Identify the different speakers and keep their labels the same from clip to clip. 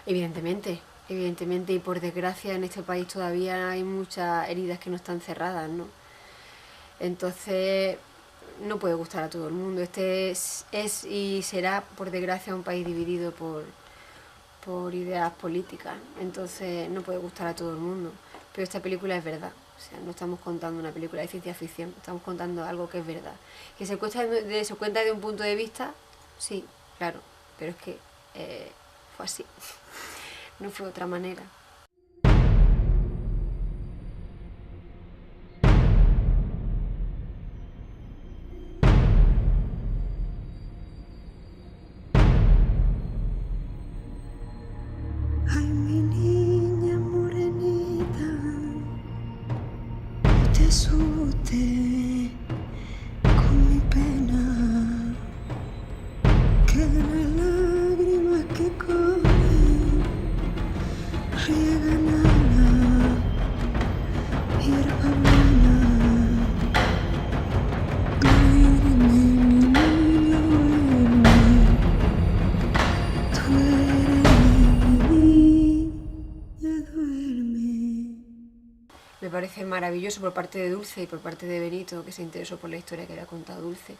Speaker 1: Evidentemente, evidentemente, y por desgracia en este país todavía hay muchas heridas que no están cerradas, ¿no? Entonces, no puede gustar a todo el mundo. Este es y será, por desgracia, un país dividido por ideas políticas. Entonces, no puede gustar a todo el mundo. Pero esta película es verdad. O sea, no estamos contando una película de ciencia ficción, estamos contando algo que es verdad. ¿Que se cuenta de un punto de vista? Sí, claro. Pero es que fue así. No fue de otra manera.
Speaker 2: Ay, mi niña morenita, no te asustes con mi pena, que las lágrimas que corren riegan a la hierba buena. Duerme, mi niña, duerme, duerme, duerme.
Speaker 1: Me parece maravilloso por parte de Dulce y por parte de Benito, que se interesó por la historia que había contado Dulce,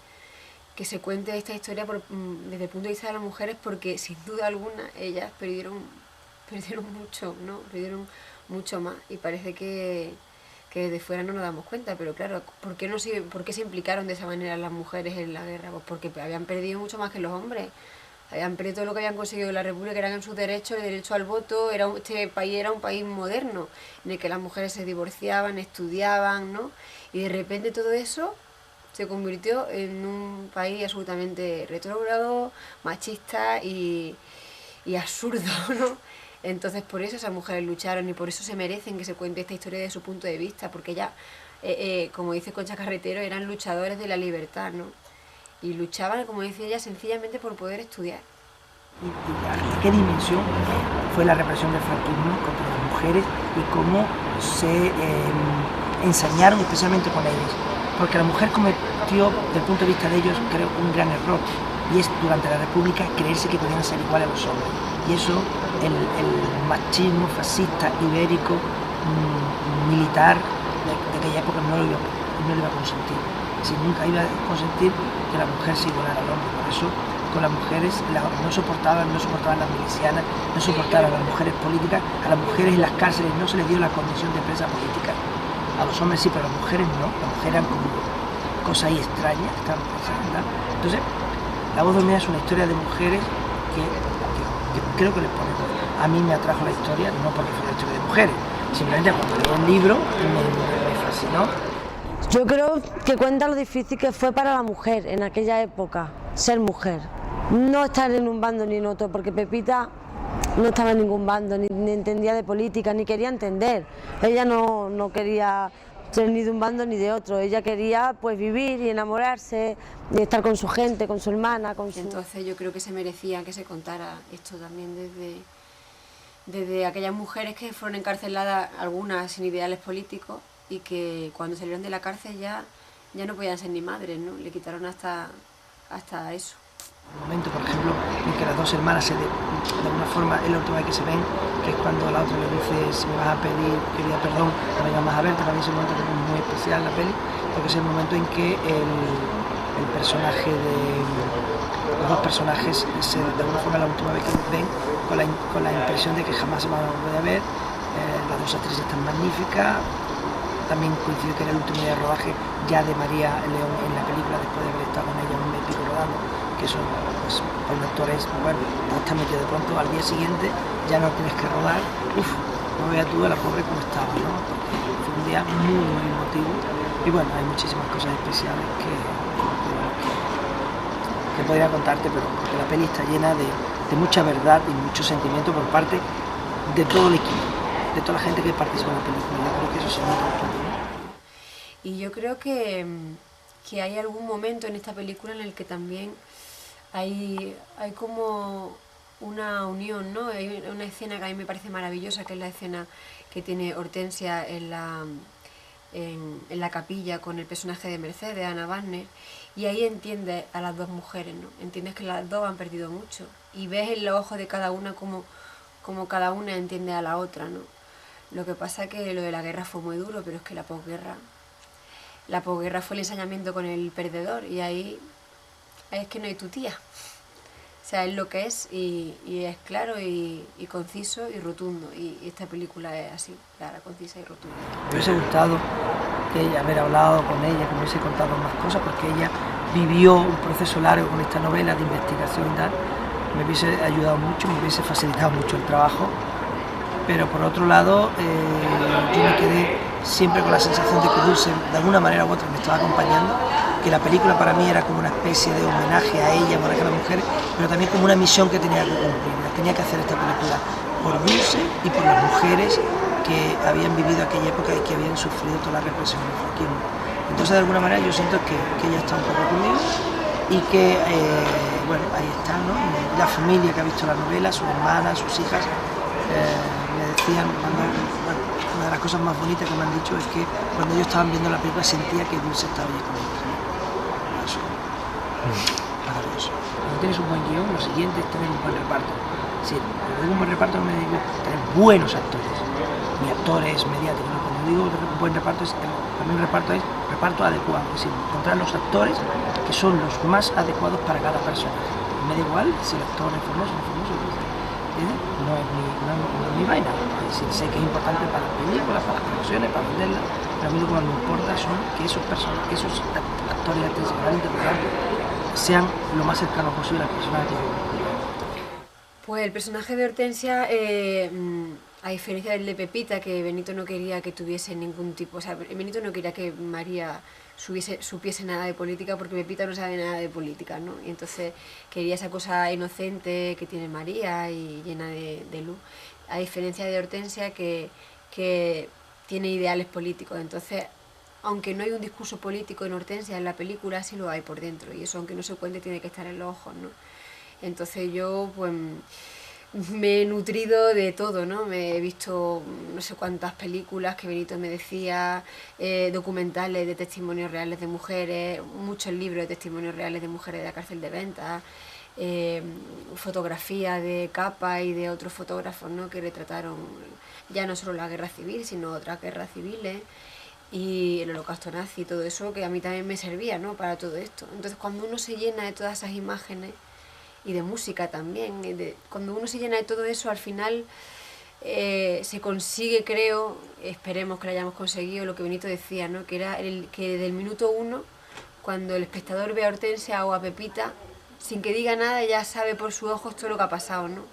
Speaker 1: que se cuente esta historia desde el punto de vista de las mujeres, porque sin duda alguna ellas perdieron mucho, ¿no? Perdieron mucho más, y parece que desde fuera no nos damos cuenta, pero claro, ¿por qué se implicaron de esa manera las mujeres en la guerra? Pues porque habían perdido mucho más que los hombres. Habían perdido todo lo que habían conseguido en la República, que eran sus derechos, el derecho al voto. Este país era un país moderno, en el que las mujeres se divorciaban, estudiaban, ¿no? Y de repente todo eso se convirtió en un país absolutamente retrógrado, machista y absurdo, ¿no? Entonces por eso esas mujeres lucharon y por eso se merecen que se cuente esta historia de su punto de vista, porque ellas, como dice Concha Carretero, eran luchadores de la libertad, ¿no? Y luchaban, como decía ella, sencillamente por poder estudiar.
Speaker 3: Y hasta qué dimensión fue la represión del franquismo contra las mujeres y cómo se ensañaron especialmente con ellas. Porque la mujer cometió, desde el punto de vista de ellos, creo, un gran error. Y es, durante la República, creerse que podían ser iguales a los hombres. Y eso, el machismo fascista, ibérico, militar, de aquella época no lo iba a consentir. Si nunca iba a consentir que la mujer se igualara al hombre. Por eso, con las mujeres no soportaban las milicianas, no soportaban a las mujeres políticas, a las mujeres en las cárceles no se les dio la condición de presa política. A los hombres sí, pero a las mujeres no. Las mujeres eran como cosas ahí extrañas, ¿verdad? Entonces, La voz dormida es una historia de mujeres que creo que les pone voz. A mí me atrajo la historia, no porque fuera una historia de mujeres, simplemente cuando leí el libro me fascinó.
Speaker 4: Yo creo que cuenta lo difícil que fue para la mujer en aquella época ser mujer. No estar en un bando ni en otro, porque Pepita no estaba en ningún bando, ni entendía de política, ni quería entender. Ella no quería ser ni de un bando ni de otro. Ella quería pues vivir y enamorarse, y estar con su gente, con su hermana, con su...
Speaker 1: Entonces yo creo que se merecía que se contara esto también desde aquellas mujeres que fueron encarceladas, algunas sin ideales políticos, y que cuando salieron de la cárcel ya no podían ser ni madres, ¿no? Le quitaron hasta eso.
Speaker 3: Un momento, por ejemplo, en que las dos hermanas de alguna forma es la última vez que se ven, que es cuando la otra le dice: si me vas a pedir, querida, perdón, no vengas más a verte. Para mí ese momento es muy especial en la peli, porque es el momento en que el personaje los dos personajes de alguna forma la última vez que ven, con la impresión de que jamás se van a volver a ver. Las dos actrices están magníficas. También coincide que era el último día de rodaje ya de María León en la película, después de haber estado con ella un mes y pico rodando, que eso pues para un actor es, bueno, no estás metido de pronto al día siguiente, ya no tienes que rodar. No veas tú a la pobre como estaba, ¿no? Porque fue un día muy emotivo y bueno, hay muchísimas cosas especiales que podría contarte, pero porque la peli está llena de mucha verdad y mucho sentimiento por parte de todo el equipo, de toda la gente que participa en la película. Yo creo que eso se nota bastante, ¿no?
Speaker 1: Y yo creo que hay algún momento en esta película en el que también hay como una unión, ¿no? Hay una escena que a mí me parece maravillosa, que es la escena que tiene Hortensia en la capilla con el personaje de Mercedes, Ana Barner, y ahí entiendes a las dos mujeres, ¿no? Entiendes que las dos han perdido mucho y ves en los ojos de cada una cómo cómo cada una entiende a la otra, ¿no? Lo que pasa es que lo de la guerra fue muy duro, pero es que la posguerra fue el ensañamiento con el perdedor, y ahí es que no hay tu tía. O sea, es lo que es, y es claro y conciso y rotundo, y esta película es así, clara, concisa y rotunda.
Speaker 3: Me hubiese gustado haber hablado con ella, que me hubiese contado más cosas, porque ella vivió un proceso largo con esta novela de investigación y tal. Me hubiese ayudado mucho, me hubiese facilitado mucho el trabajo, pero por otro lado yo me quedé siempre con la sensación de que Dulce de alguna manera u otra me estaba acompañando, que la película para mí era como una especie de homenaje a ella, homenaje a la mujer, pero también como una misión que tenía que cumplir. Tenía que hacer esta película por Dulce y por las mujeres que habían vivido aquella época y que habían sufrido toda la represión del franquismo. Entonces de alguna manera yo siento que ella está un poco conmigo, y que bueno, ahí está, ¿no? La familia que ha visto la novela, sus hermanas, sus hijas, me decían, una de las cosas más bonitas que me han dicho es que cuando ellos estaban viendo la película sentía que Dulce estaba allí con ellos. Eso, maravilloso. Cuando tienes un buen guión, lo siguiente es tener un buen reparto. Sí, cuando digo un buen reparto no me digo tener buenos actores, ni actores mediáticos, ¿no? Cuando digo un buen reparto, para mí un reparto es reparto adecuado, es decir, encontrar los actores que son los más adecuados para cada personaje. Me da igual si el actor es famoso o no famoso, no es mi vaina. Es decir, sé que es importante para las películas, para las promociones, para venderlas, pero a mí lo que más me importa son que esos actores y actrices que van a interpretar sean lo más cercanos posible al personaje que yo.
Speaker 1: Pues el personaje de Hortensia, a diferencia del de Pepita, que Benito no quería que tuviese ningún tipo, o sea, Benito no quería que María supiese nada de política, porque Pepita no sabe nada de política, ¿no? Y entonces quería esa cosa inocente que tiene María y llena de luz, a diferencia de Hortensia, que tiene ideales políticos. Entonces, aunque no hay un discurso político en Hortensia en la película, sí lo hay por dentro, y eso, aunque no se cuente, tiene que estar en los ojos, ¿no? Entonces yo, pues, me he nutrido de todo, ¿no? Me he visto no sé cuántas películas que Benito me decía, documentales de testimonios reales de mujeres, muchos libros de testimonios reales de mujeres de la cárcel de Ventas, fotografías de Capa y de otros fotógrafos, ¿no? Que retrataron ya no solo la guerra civil, sino otras guerras civiles, y el holocausto nazi y todo eso, que a mí también me servía, ¿no? Para todo esto. Entonces, cuando uno se llena de todas esas imágenes, y de música también, cuando uno se llena de todo eso, al final se consigue, creo, esperemos que lo hayamos conseguido, lo que Benito decía, ¿no? Que era que del minuto 1, cuando el espectador ve a Hortensia o a Pepita, sin que diga nada, ya sabe por sus ojos todo lo que ha pasado, ¿no?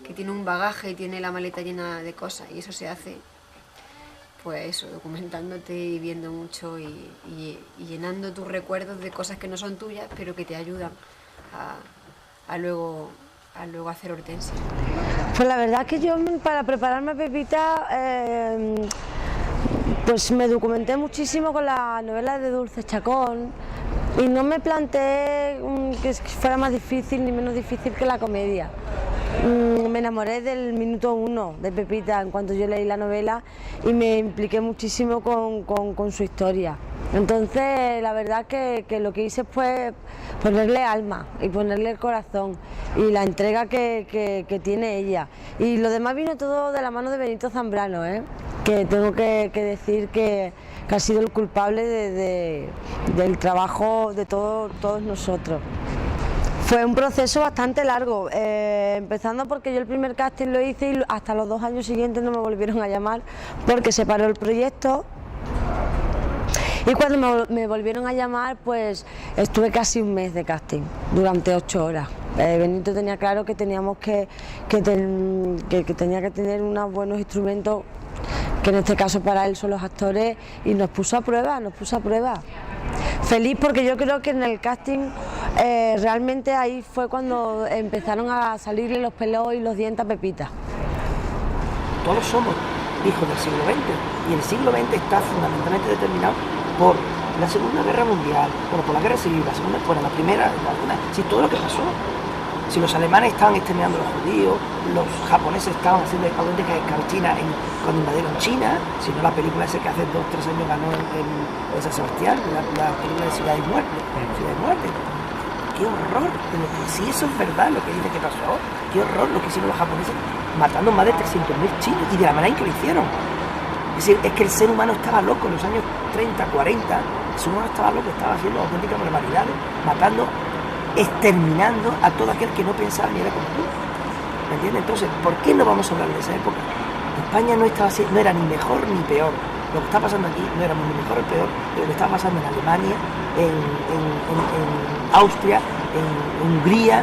Speaker 1: Que tiene un bagaje y tiene la maleta llena de cosas, y eso se hace, pues eso, documentándote y viendo mucho y llenando tus recuerdos de cosas que no son tuyas, pero que te ayudan a luego hacer Hortensia.
Speaker 4: Pues la verdad que yo, para prepararme a Pepita, pues me documenté muchísimo con la novela de Dulce Chacón, y no me planteé que fuera más difícil ni menos difícil que la comedia. Me enamoré del minuto 1 de Pepita en cuanto yo leí la novela, y me impliqué muchísimo con su historia. Entonces la verdad que lo que hice fue ponerle alma y ponerle el corazón y la entrega que tiene ella. Y lo demás vino todo de la mano de Benito Zambrano, que tengo que decir que ha sido el culpable del trabajo de todos nosotros. Fue un proceso bastante largo, empezando porque yo el primer casting lo hice y hasta los 2 años siguientes no me volvieron a llamar porque se paró el proyecto. Y cuando me volvieron a llamar, pues estuve casi un mes de casting, durante 8 horas. Benito tenía claro que teníamos que tenía que tener unos buenos instrumentos, que en este caso para él son los actores, y nos puso a prueba. Feliz porque yo creo que en el casting realmente ahí fue cuando empezaron a salirle los pelos y los dientes a Pepita.
Speaker 3: Todos somos hijos del siglo XX, y el siglo XX está fundamentalmente determinado por la Segunda Guerra Mundial, por la Guerra Civil, la Primera, todo lo que pasó. Si los alemanes estaban exterminando a los judíos, los japoneses estaban haciendo auténticas escarchinas cuando invadieron China, si no la película esa que hace 2 o 3 años ganó en San Sebastián, la película de Ciudad y Muerte. ¡Qué horror! Si eso es verdad lo que dice que pasó, qué horror lo que hicieron los japoneses matando más de 300.000 chinos, y de la manera en que lo hicieron. Es decir, es que el ser humano estaba loco en los años 30, 40, el ser humano estaba loco, estaba haciendo auténticas barbaridades, matando, exterminando a todo aquel que no pensaba ni era como tú. ¿Me entiendes? Entonces, ¿por qué no vamos a hablar de esa época? España no era ni mejor ni peor. Lo que está pasando aquí no era ni mejor ni peor de lo que estaba pasando en Alemania, en Austria, en Hungría,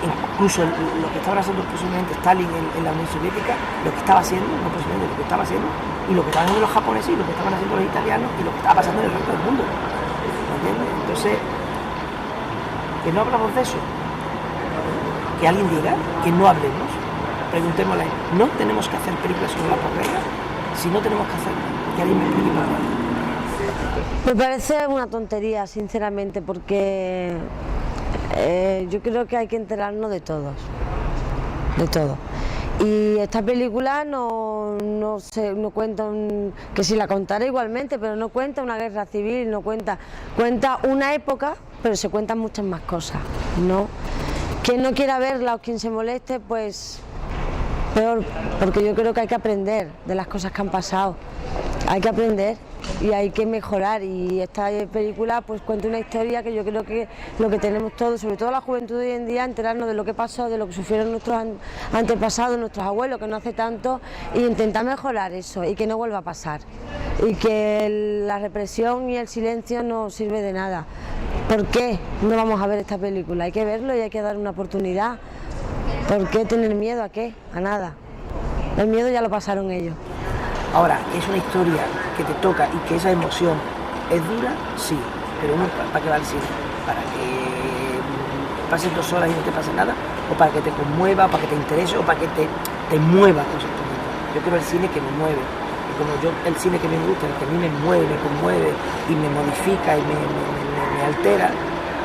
Speaker 3: incluso lo que estaba haciendo posiblemente Stalin en la Unión Soviética, lo que estaba haciendo, no posiblemente, lo que estaba haciendo, y lo que estaban haciendo los japoneses, y lo que estaban haciendo los italianos, y lo que estaba pasando en el resto del mundo. ¿Me entiendes? Entonces, que no hablamos de eso. Que alguien diga que no hablemos. Preguntémosle, ¿no tenemos que hacer películas sobre la posguerra? Si no tenemos que hacerlo, que alguien me explique para nada.
Speaker 4: Me parece una tontería, sinceramente, porque yo creo que hay que enterarnos de todos, de todo. Y esta película no cuenta, que si la contara igualmente, pero no cuenta una guerra civil, no cuenta una época, pero se cuentan muchas más cosas, ¿no? Quien no quiera verla o quien se moleste, pues peor, porque yo creo que hay que aprender de las cosas que han pasado, hay que aprender y hay que mejorar, y esta película pues cuenta una historia que yo creo que lo que tenemos todos, sobre todo la juventud de hoy en día, enterarnos de lo que pasó, de lo que sufrieron nuestros antepasados, nuestros abuelos, que no hace tanto, e intentar mejorar eso y que no vuelva a pasar, y que la represión y el silencio no sirve de nada. ¿Por qué no vamos a ver esta película? Hay que verlo y hay que dar una oportunidad. ¿Por qué tener miedo a qué? A nada. El miedo ya lo pasaron ellos.
Speaker 3: Ahora, que es una historia que te toca y que esa emoción es dura, sí, pero uno, ¿para qué va al cine? ¿Para que pases 2 horas y no te pase nada? ¿O para que te conmueva, o para que te interese, o para que te mueva constantemente? Yo quiero el cine que me mueve. Y como yo, el cine que me gusta, el que a mí me mueve, me conmueve y me modifica y me altera,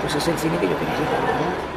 Speaker 3: pues es el cine que yo quiero hacer.